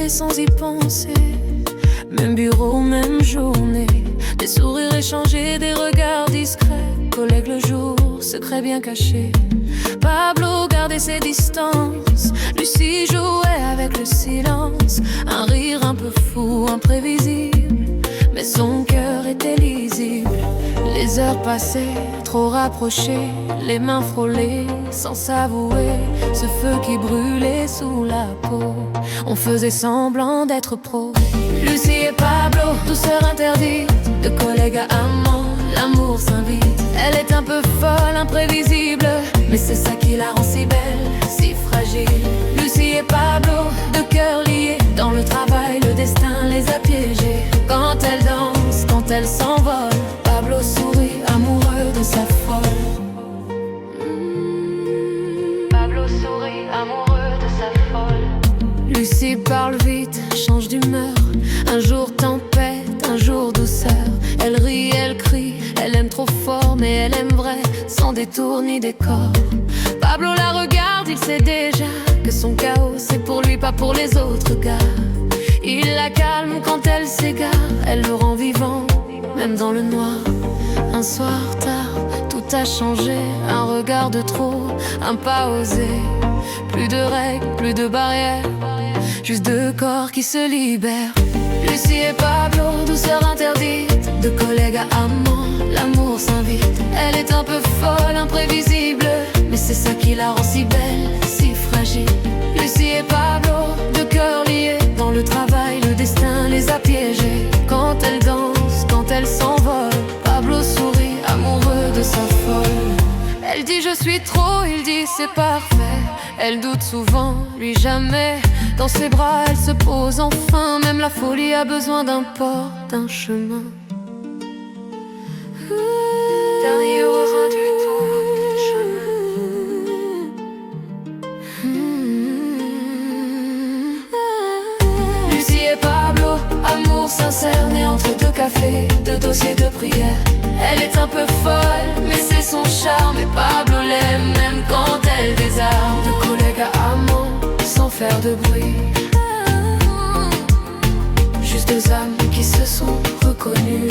journée sans y penser. Même bureau, même journée. Des sourires échangés, des regards discrets. Collègues le jour, secret bien caché. Pablo gardait ses distances. Lucie jouait avec le silence. Un rire un peu fou, imprévisible, mais son cœur était lisible. Les heures passaient, trop rapprochées, les mains frôlées, sans s'avouer ce feu qui brûlait sous la peau. On faisait semblant d'être pro. Lucie et Pablo, douceur interdite, de collègues à amants, l'amour s'invite. Elle est un peu folle, imprévisible, mais c'est ça qui la rend si belle, si fragile. Lucie et Pablo, deux cœurs liés, dans le travail, le destin les a piégés. Quand elle danse, quand elle s'envole, Pablo sourit, amoureux de sa folle. Pablo sourit, amoureux de sa folle. Lucie parle vite, change d'humeur. Un jour tempête, un jour douceur. Elle rit, elle crie, elle aime trop fort, mais elle aime vrai, sans détour ni décor. Pablo la regarde, il sait déjà que son chaos c'est pour lui, pas pour les autres gars. Il la calme quand elle s'égare, elle le rend vivant, même dans le noir. Un soir tard, tout a changé, un regard de trop, un pas osé. Plus de règles, plus de barrières, juste deux corps qui se libèrent. Lucie et Pablo, douceur interdite, de collègues à amants, l'amour s'invite. Elle est un peu folle, imprévisible, mais c'est ça qui la rend si belle, si fragile. Lucie et Pablo, deux cœurs liés, dans le travail, le destin les a piégés. Quand elle danse, quand elle s'envole, Pablo sourit, amoureux de sa folle. Elle dit je suis trop, il dit c'est parfait. Elle doute souvent, lui jamais. Dans ses bras elle se pose enfin. Même la folie a besoin d'un port, d'un chemin. Dernier revint du chemin. Lucie et Pablo, amour sincère né entre deux cafés, deux dossiers de prière. Elle est un peu folle, mais c'est son charme. Et Pablo l'aime, même quand elle désarme. De collègues à amants, sans faire de bruit. Juste deux âmes qui se sont reconnues.